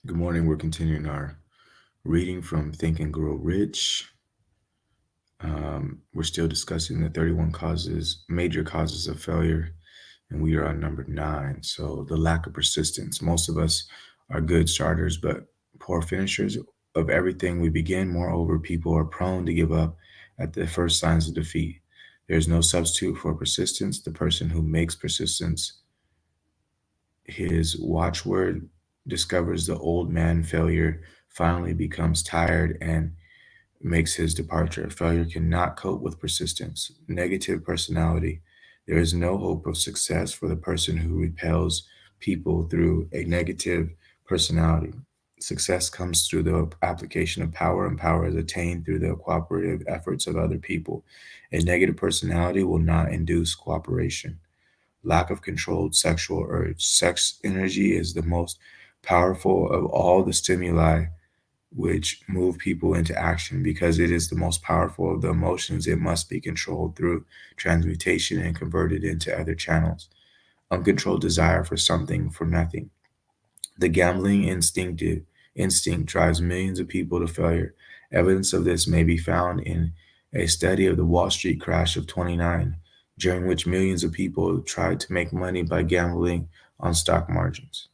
Good morning. We're continuing our reading from Think and Grow Rich. We're still discussing the 31 major causes of failure, and we are on number 9. So, the lack of persistence. Most of us are good starters, but poor finishers of everything we begin. Moreover, people are prone to give up at the first signs of defeat. There's no substitute for persistence. The person who makes persistence his watchword discovers the old man failure, finally becomes tired, and makes his departure. Failure cannot cope with persistence. Negative personality. There is no hope of success for the person who repels people through a negative personality. Success comes through the application of power, and power is attained through the cooperative efforts of other people. A negative personality will not induce cooperation. Lack of controlled sexual urge. Sex energy is the most powerful of all the stimuli which move people into action. Because it is the most powerful of the emotions, it must be controlled through transmutation and converted into other channels. Uncontrolled desire for something for nothing. The gambling instinct drives millions of people to failure. Evidence of this may be found in a study of the Wall Street crash of 29, during which millions of people tried to make money by gambling on stock margins.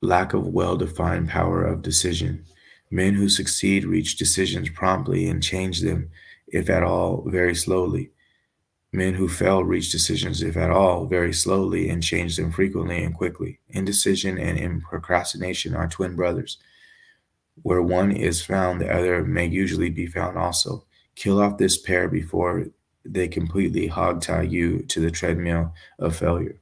Lack of well defined power of decision. Men who succeed reach decisions promptly and change them, if at all, very slowly. Men who fail reach decisions, if at all, very slowly and change them frequently and quickly. Indecision and procrastination are twin brothers. Where one is found, the other may usually be found also. Kill off this pair before they completely hogtie you to the treadmill of failure.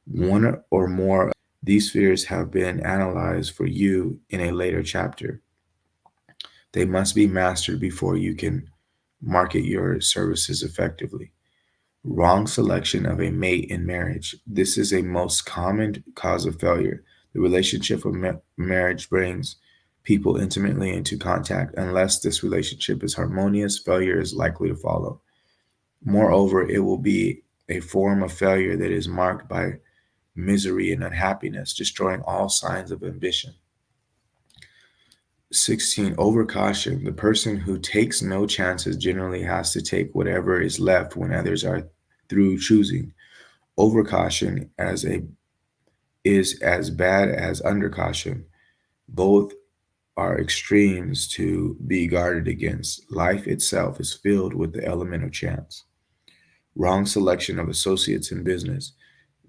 One or more these fears have been analyzed for you in a later chapter. They must be mastered before you can market your services effectively. Wrong selection of a mate in marriage. This is a most common cause of failure. The relationship of marriage brings people intimately into contact. Unless this relationship is harmonious, failure is likely to follow. Moreover, it will be a form of failure that is marked by misery and unhappiness, destroying all signs of ambition. 16. Overcaution. The person who takes no chances generally has to take whatever is left when others are through choosing. Overcaution is as bad as undercaution. Both are extremes to be guarded against. Life itself is filled with the element of chance. Wrong selection of associates in business.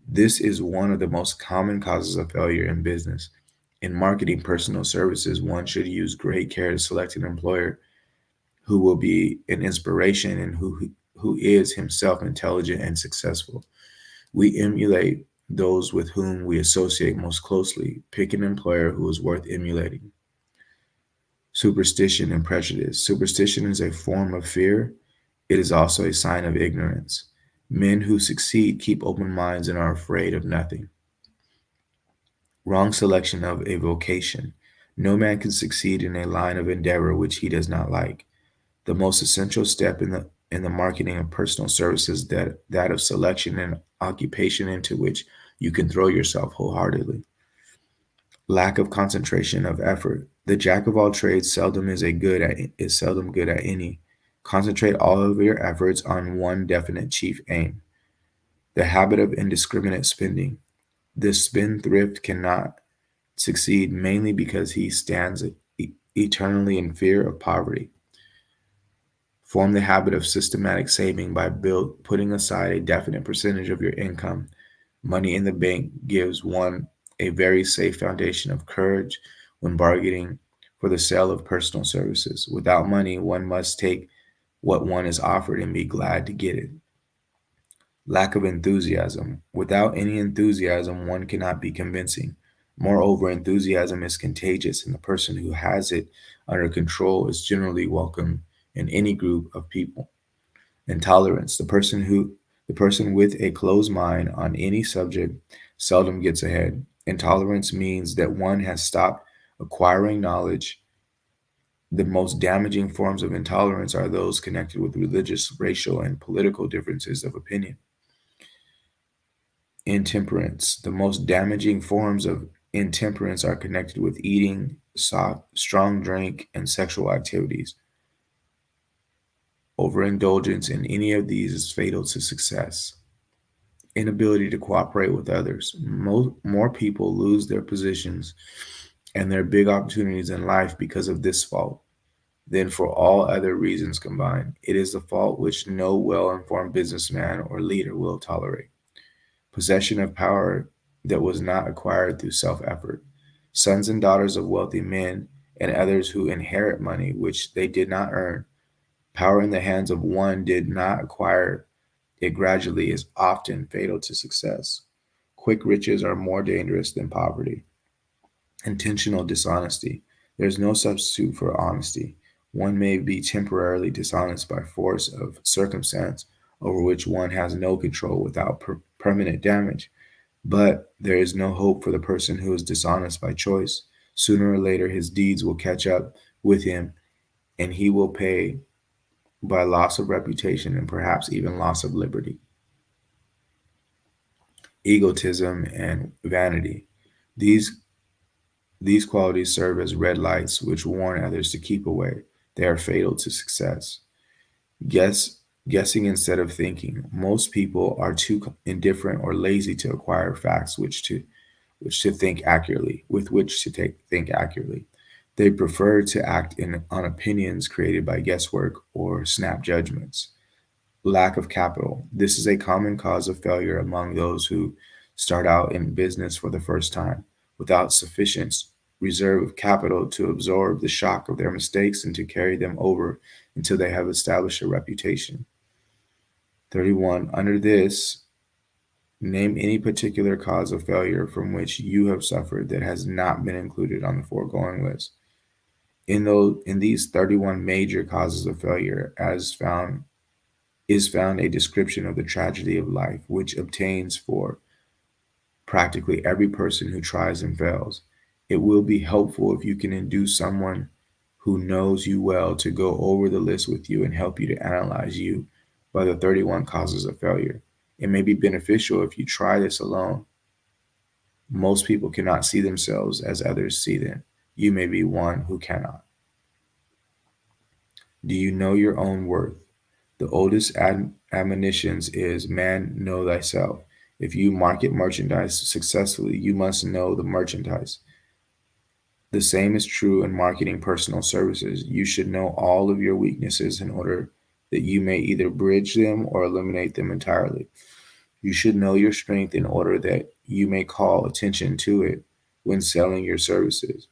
This is one of the most common causes of failure in business. In marketing personal services, one should use great care to select an employer who will be an inspiration and who is himself intelligent and successful. We emulate those with whom we associate most closely. Pick an employer who is worth emulating. Superstition and prejudice. Superstition is a form of fear. It is also a sign of ignorance. Men who succeed keep open minds and are afraid of nothing. Wrong selection of a vocation. No man can succeed in a line of endeavor which he does not like. The most essential step in the marketing of personal services that of selection and occupation into which you can throw yourself wholeheartedly. Lack of concentration of effort. The jack of all trades is seldom good at any. Concentrate all of your efforts on one definite chief aim. The habit of indiscriminate spending. The spendthrift cannot succeed mainly because he stands eternally in fear of poverty. Form the habit of systematic saving by putting aside a definite percentage of your income. Money in the bank gives one a very safe foundation of courage when bargaining for the sale of personal services. Without money, one must take what one is offered and be glad to get it. Lack of enthusiasm. Without any enthusiasm, one cannot be convincing. Moreover, enthusiasm is contagious, and the person who has it under control is generally welcome in any group of people. Intolerance. The person with a closed mind on any subject seldom gets ahead. Intolerance means that one has stopped acquiring knowledge. The most damaging forms of intolerance are those connected with religious, racial, and political differences of opinion. Intemperance. The most damaging forms of Intemperance are connected with eating, strong drink, and sexual activities. Overindulgence in any of these is fatal to success. Inability to cooperate with others. More people lose their positions and their big opportunities in life because of this fault than for all other reasons combined. It is the fault which no well informed businessman or leader will tolerate. Possession of power that was not acquired through self effort. Sons and daughters of wealthy men and others who inherit money which they did not earn. Power in the hands of one did not acquire it gradually is often fatal to success. Quick riches are more dangerous than poverty. Intentional dishonesty. There is no substitute for honesty. One may be temporarily dishonest by force of circumstance over which one has no control without permanent damage, but there is no hope for the person who is dishonest by choice. Sooner or later, his deeds will catch up with him, and he will pay by loss of reputation and perhaps even loss of liberty. Egotism and vanity. These These qualities serve as red lights which warn others to keep away. They are fatal to success. Guess, Guessing instead of thinking. Most people are too indifferent or lazy to acquire facts which to think accurately, with which to think accurately. They prefer to act on opinions created by guesswork or snap judgments. Lack of capital. This is a common cause of failure among those who start out in business for the first time, without sufficient reserve of capital to absorb the shock of their mistakes and to carry them over until they have established a reputation. 31. Under this, name any particular cause of failure from which you have suffered that has not been included on the foregoing list. In these 31 major causes of failure, as found is found a description of the tragedy of life, which obtains for practically every person who tries and fails. It will be helpful if you can induce someone who knows you well to go over the list with you and help you to analyze you by the 31 causes of failure. It may be beneficial if you try this alone. Most people cannot see themselves as others see them. You may be one who cannot. Do you know your own worth? The oldest admonitions is man, know thyself. If you market merchandise successfully, you must know the merchandise. The same is true in marketing personal services. You should know all of your weaknesses in order that you may either bridge them or eliminate them entirely. You should know your strength in order that you may call attention to it when selling your services.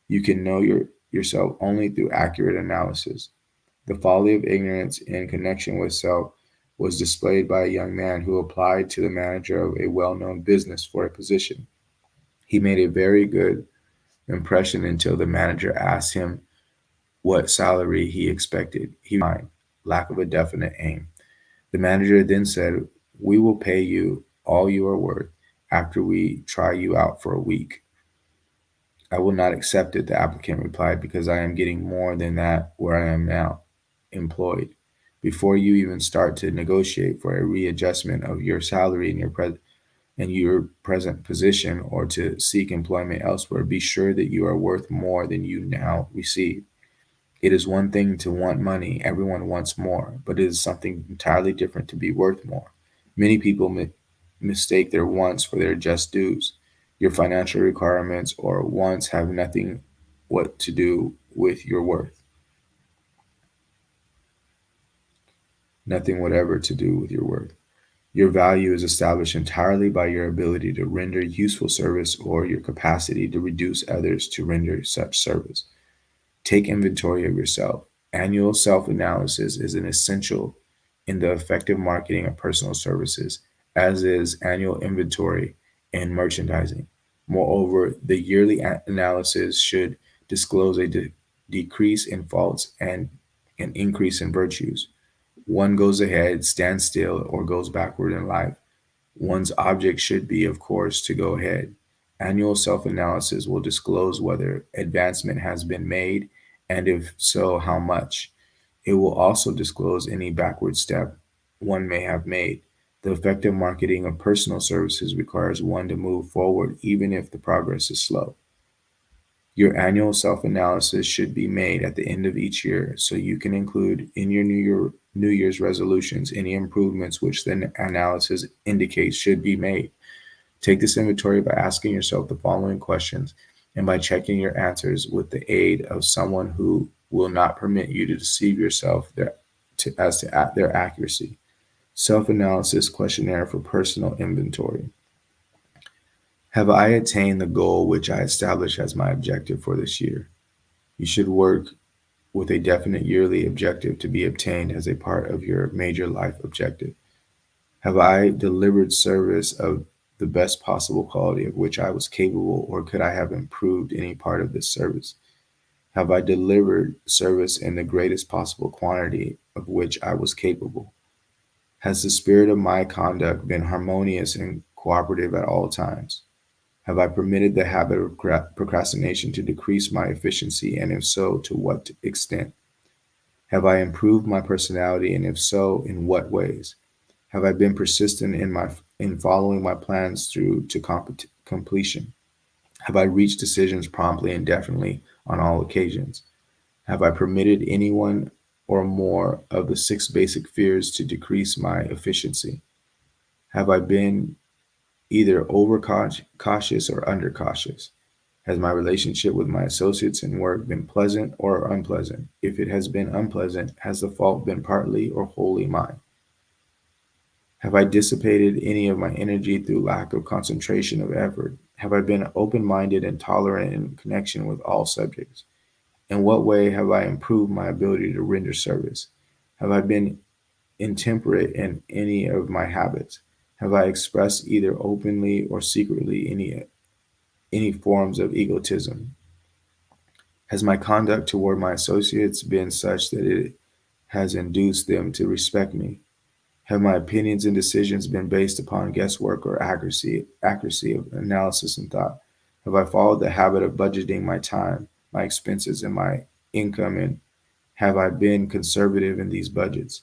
You can know yourself only through accurate analysis. The folly of ignorance in connection with self was displayed by a young man who applied to the manager of a well known business for a position. He made a very good impression until the manager asked him what salary he expected. He replied, lack of a definite aim. The manager then said, we will pay you all you are worth after we try you out for a week. I will not accept it, the applicant replied, because I am getting more than that where I am now employed. Before you even start to negotiate for a readjustment of your salary and your present position or to seek employment elsewhere, be sure that you are worth more than you now receive. It is one thing to want money, everyone wants more, but it is something entirely different to be worth more. Many people mistake their wants for their just dues. Your financial requirements or wants have nothing what to do with your worth. Nothing whatever to do with your worth. Your value is established entirely by your ability to render useful service or your capacity to reduce others to render such service. Take inventory of yourself. Annual self analysis is an essential in the effective marketing of personal services, as is annual inventory in merchandising. Moreover, the yearly analysis should disclose a decrease in faults and an increase in virtues. One goes ahead, stands still, or goes backward in life. One's object should be, of course, to go ahead. Annual self analysis will disclose whether advancement has been made, and if so, how much. It will also disclose any backward step one may have made. The effective marketing of personal services requires one to move forward even if the progress is slow. Your annual self analysis should be made at the end of each year so you can include in your New Year's resolutions any improvements which the analysis indicates should be made. Take this inventory by asking yourself the following questions and by checking your answers with the aid of someone who will not permit you to deceive yourself as to their accuracy. Self analysis questionnaire for personal inventory. Have I attained the goal which I established as my objective for this year? You should work with a definite yearly objective to be obtained as a part of your major life objective. Have I delivered service of the best possible quality of which I was capable, or could I have improved any part of this service? Have I delivered service in the greatest possible quantity of which I was capable? Has the spirit of my conduct been harmonious and cooperative at all times? Have I permitted the habit of procrastination to decrease my efficiency, and if so, to what extent? Have I improved my personality, and if so, in what ways? Have I been persistent in following my plans through to completion? Have I reached decisions promptly and definitely on all occasions? Have I permitted anyone or more of the six basic fears to decrease my efficiency? Have I been either over cautious or under cautious? Has my relationship with my associates in work been pleasant or unpleasant? If it has been unpleasant, has the fault been partly or wholly mine? Have I dissipated any of my energy through lack of concentration of effort? Have I been open minded and tolerant in connection with all subjects? In what way have I improved my ability to render service? Have I been intemperate in any of my habits? Have I expressed either openly or secretly any forms of egotism? Has my conduct toward my associates been such that it has induced them to respect me? Have my opinions and decisions been based upon guesswork or accuracy of analysis and thought? Have I followed the habit of budgeting my time, my expenses, and my income? And have I been conservative in these budgets?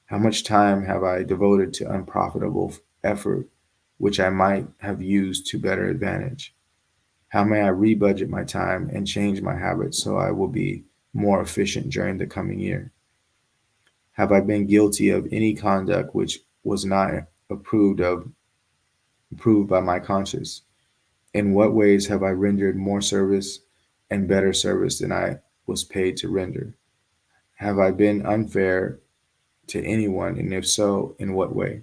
How much time have I devoted to unprofitable effort, which I might have used to better advantage? How may I rebudget my time and change my habits so I will be more efficient during the coming year? Have I been guilty of any conduct which was not approved of approved by my conscience? In what ways have I rendered more service and better service than I was paid to render? Have I been unfair to anyone, and if so, in what way?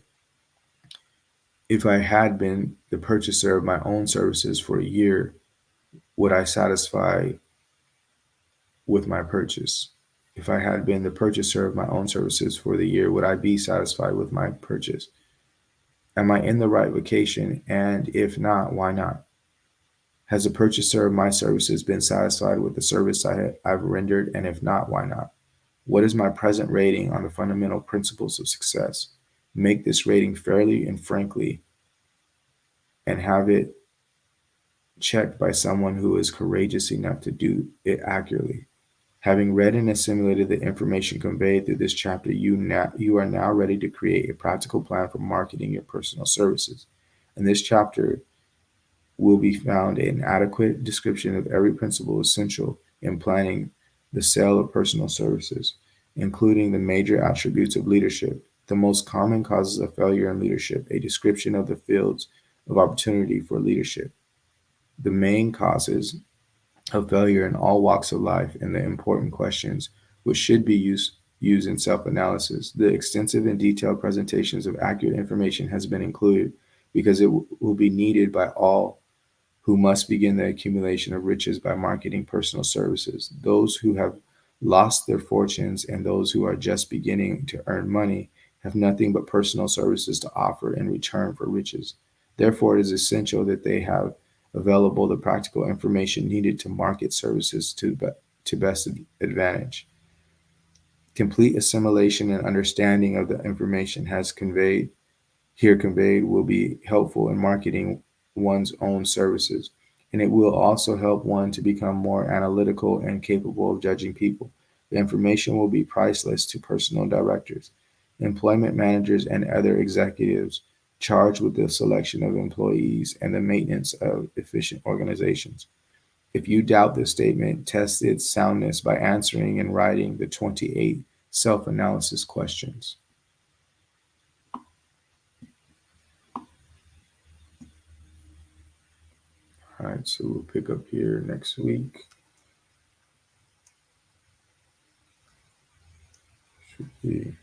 If I had been the purchaser of my own services for a year, would I satisfy with my purchase? If I had been the purchaser of my own services for the year, would I be satisfied with my purchase? Am I in the right vocation? And if not, why not? Has the purchaser of my services been satisfied with the service I've rendered? And if not, why not? What is my present rating on the fundamental principles of success? Make this rating fairly and frankly, and have it checked by someone who is courageous enough to do it accurately. Having read and assimilated the information conveyed through this chapter, you are now ready to create a practical plan for marketing your personal services. In this chapter will be found an adequate description of every principle essential in planning the sale of personal services, including the major attributes of leadership, the most common causes of failure in leadership, a description of the fields of opportunity for leadership, the main causes of failure in all walks of life, and the important questions which should be used in self-analysis. The extensive and detailed presentations of accurate information has been included because it will be needed by all who must begin the accumulation of riches by marketing personal services. Those who have lost their fortunes and those who are just beginning to earn money have nothing but personal services to offer in return for riches. Therefore, it is essential that they have available the practical information needed to market services to best advantage. Complete assimilation and understanding of the information conveyed will be helpful in marketing one's own services, and it will also help one to become more analytical and capable of judging people. The information will be priceless to personal directors. employment managers, and other executives charged with the selection of employees and the maintenance of efficient organizations. If you doubt this statement, test its soundness by answering and writing the 28 self analysis questions. All right, so we'll pick up here next week. Should be